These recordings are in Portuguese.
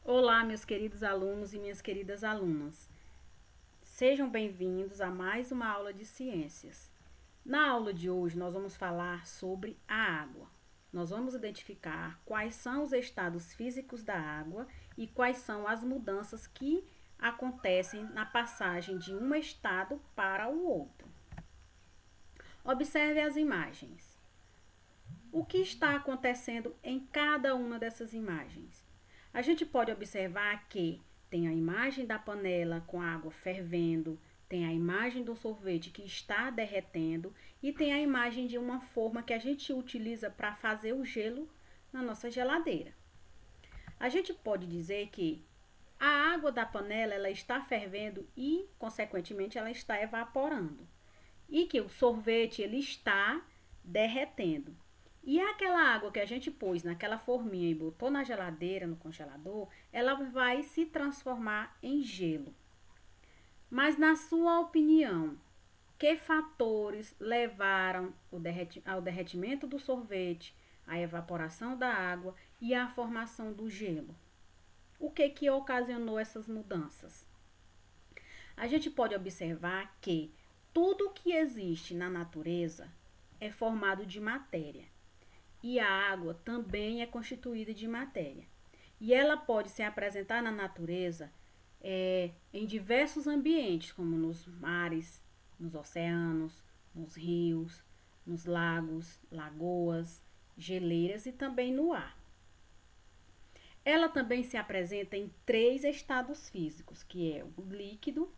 Olá, meus queridos alunos e minhas queridas alunas. Sejam bem-vindos a mais uma aula de ciências. Na aula de hoje, nós vamos falar sobre a água. Nós vamos identificar quais são os estados físicos da água e quais são as mudanças que acontecem na passagem de um estado para o outro. Observe as imagens. O que está acontecendo em cada uma dessas imagens? A gente pode observar que tem a imagem da panela com a água fervendo, tem a imagem do sorvete que está derretendo e tem a imagem de uma forma que a gente utiliza para fazer o gelo na nossa geladeira. A gente pode dizer que a água da panela ela está fervendo e, consequentemente, ela está evaporando. E que o sorvete ele está derretendo. E aquela água que a gente pôs naquela forminha e botou na geladeira, no congelador, ela vai se transformar em gelo. Mas na sua opinião, que fatores levaram ao derretimento do sorvete, à evaporação da água e à formação do gelo? O que ocasionou essas mudanças? A gente pode observar que tudo que existe na natureza é formado de matéria. E a água também é constituída de matéria. E ela pode se apresentar na natureza em diversos ambientes, como nos mares, nos oceanos, nos rios, nos lagos, lagoas, geleiras e também no ar. Ela também se apresenta em 3 estados físicos, que é o líquido,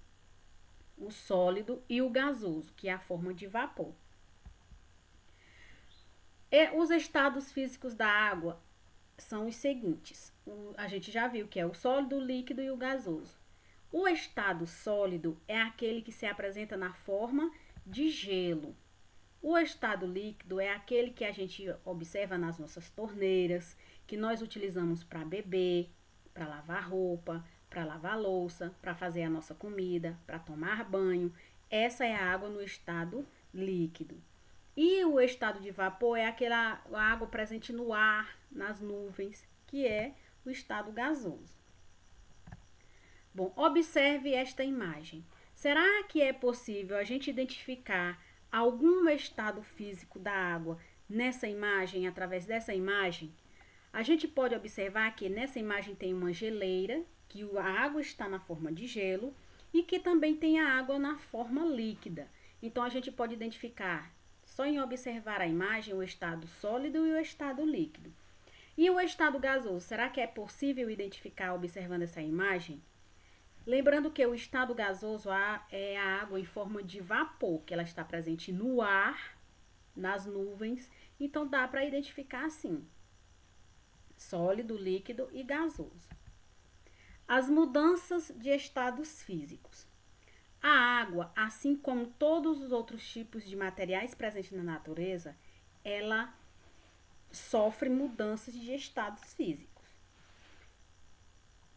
o sólido e o gasoso, que é a forma de vapor. Os estados físicos da água são os seguintes. A gente já viu que é o sólido, o líquido e o gasoso. O estado sólido é aquele que se apresenta na forma de gelo. O estado líquido é aquele que a gente observa nas nossas torneiras, que nós utilizamos para beber, para lavar roupa, para lavar louça, para fazer a nossa comida, para tomar banho. Essa é a água no estado líquido. E o estado de vapor é aquela água presente no ar, nas nuvens, que é o estado gasoso. Bom, observe esta imagem. Será que é possível a gente identificar algum estado físico da água nessa imagem, através dessa imagem? A gente pode observar que nessa imagem tem uma geleira, que a água está na forma de gelo e que também tem a água na forma líquida. Então a gente pode identificar só em observar a imagem o estado sólido e o estado líquido. E o estado gasoso, será que é possível identificar observando essa imagem? Lembrando que o estado gasoso é a água em forma de vapor, que ela está presente no ar, nas nuvens, então dá para identificar assim: sólido, líquido e gasoso. As mudanças de estados físicos. A água, assim como todos os outros tipos de materiais presentes na natureza, ela sofre mudanças de estados físicos.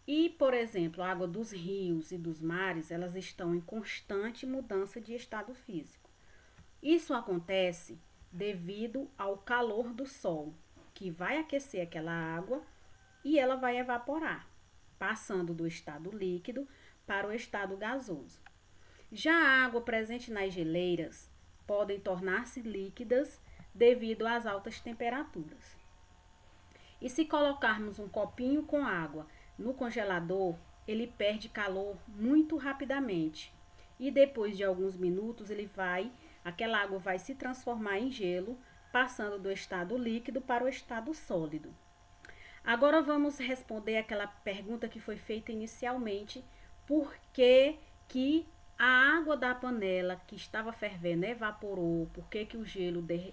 E, por exemplo, a água dos rios e dos mares, elas estão em constante mudança de estado físico. Isso acontece devido ao calor do sol, que vai aquecer aquela água e ela vai evaporar, passando do estado líquido para o estado gasoso. Já a água presente nas geleiras podem tornar-se líquidas devido às altas temperaturas. E se colocarmos um copinho com água no congelador, ele perde calor muito rapidamente. E depois de alguns minutos, aquela água vai se transformar em gelo, passando do estado líquido para o estado sólido. Agora vamos responder aquela pergunta que foi feita inicialmente: por que a água da panela que estava fervendo evaporou? Por que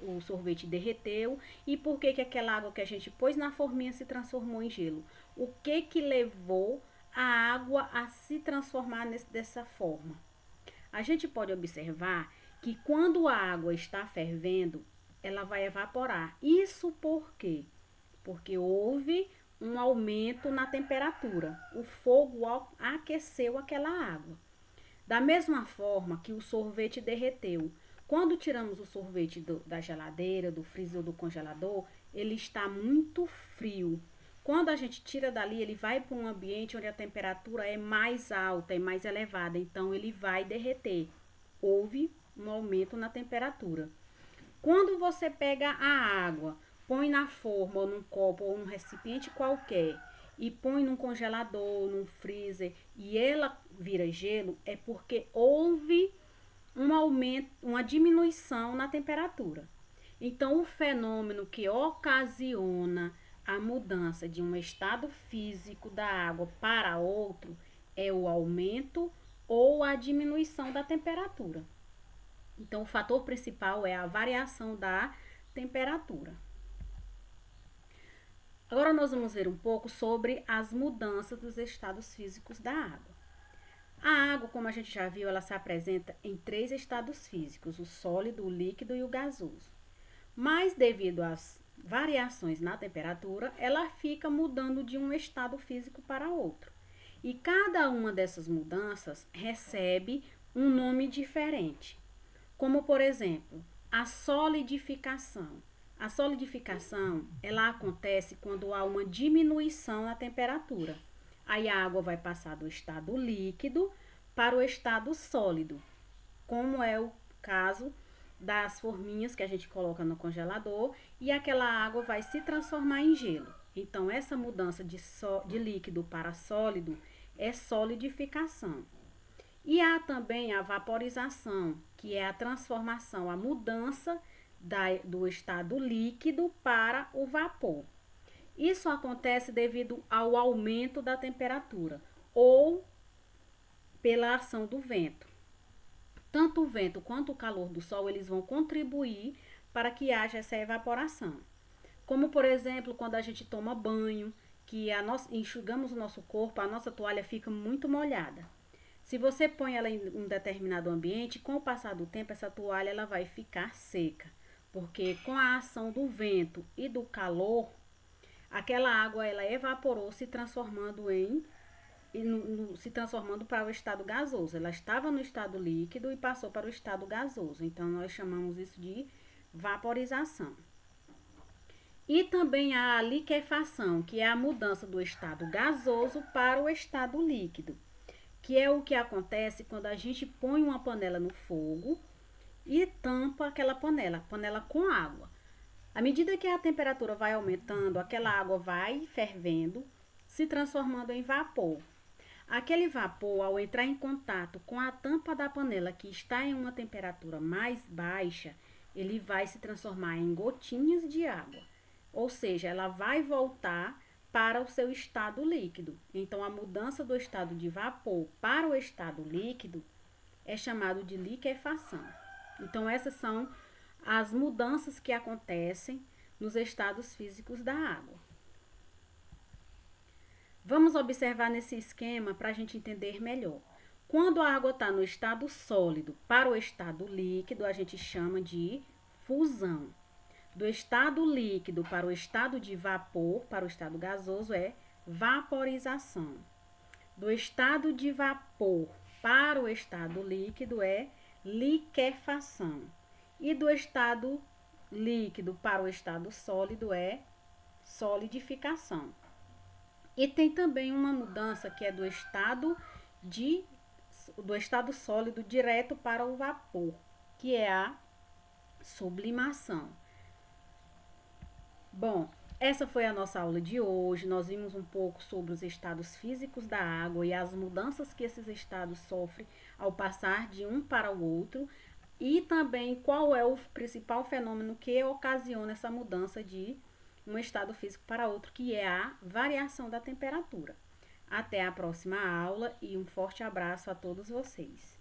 o sorvete derreteu? E por que aquela água que a gente pôs na forminha se transformou em gelo? O que levou a água a se transformar dessa forma? A gente pode observar que quando a água está fervendo, ela vai evaporar. Isso por quê? Porque houve um aumento na temperatura. O fogo aqueceu aquela água. Da mesma forma que o sorvete derreteu. Quando tiramos o sorvete da geladeira, do freezer ou do congelador, ele está muito frio. quando a gente tira dali, ele vai para um ambiente onde a temperatura é mais alta, é mais elevada, então ele vai derreter. Houve um aumento na temperatura. Quando você pega a água, põe na forma, ou num copo, ou num recipiente qualquer, e põe num congelador, num freezer, e ela vira gelo, é porque houve um aumento, uma diminuição na temperatura. Então, o fenômeno que ocasiona a mudança de um estado físico da água para outro é o aumento ou a diminuição da temperatura. Então, o fator principal é a variação da temperatura. Agora nós vamos ver um pouco sobre as mudanças dos estados físicos da água. A água, como a gente já viu, ela se apresenta em 3 estados físicos, o sólido, o líquido e o gasoso. Mas devido às variações na temperatura, ela fica mudando de um estado físico para outro. E cada uma dessas mudanças recebe um nome diferente. Como, por exemplo, a solidificação. A solidificação, ela acontece quando há uma diminuição na temperatura. Aí a água vai passar do estado líquido para o estado sólido, como é o caso das forminhas que a gente coloca no congelador e aquela água vai se transformar em gelo. Então, essa mudança de líquido para sólido é solidificação. E há também a vaporização, que é a transformação, a mudança do estado líquido para o vapor. Isso acontece devido ao aumento da temperatura ou pela ação do vento. Tanto o vento quanto o calor do sol, eles vão contribuir para que haja essa evaporação. Como, por exemplo, quando a gente toma banho, que enxugamos o nosso corpo, a nossa toalha fica muito molhada. Se você põe ela em um determinado ambiente, com o passar do tempo, essa toalha ela vai ficar seca. Porque com a ação do vento e do calor, aquela água ela evaporou, se transformando para o estado gasoso. Ela estava no estado líquido e passou para o estado gasoso. Então, nós chamamos isso de vaporização. E também há a liquefação, que é a mudança do estado gasoso para o estado líquido, que é o que acontece quando a gente põe uma panela no fogo e tampa aquela panela com água. À medida que a temperatura vai aumentando, aquela água vai fervendo, se transformando em vapor. Aquele vapor, ao entrar em contato com a tampa da panela, que está em uma temperatura mais baixa, ele vai se transformar em gotinhas de água. Ou seja, ela vai voltar para o seu estado líquido. Então, a mudança do estado de vapor para o estado líquido é chamado de liquefação. Então, essas são as mudanças que acontecem nos estados físicos da água. Vamos observar nesse esquema para a gente entender melhor. Quando a água está no estado sólido para o estado líquido, a gente chama de fusão. Do estado líquido para o estado de vapor, para o estado gasoso, é vaporização. Do estado de vapor para o estado líquido é liquefação. E do estado líquido para o estado sólido é solidificação. E tem também uma mudança que é do estado sólido direto para o vapor, que é a sublimação. Bom, essa foi a nossa aula de hoje. Nós vimos um pouco sobre os estados físicos da água e as mudanças que esses estados sofrem ao passar de um para o outro. E também qual é o principal fenômeno que ocasiona essa mudança de um estado físico para outro, que é a variação da temperatura. Até a próxima aula e um forte abraço a todos vocês.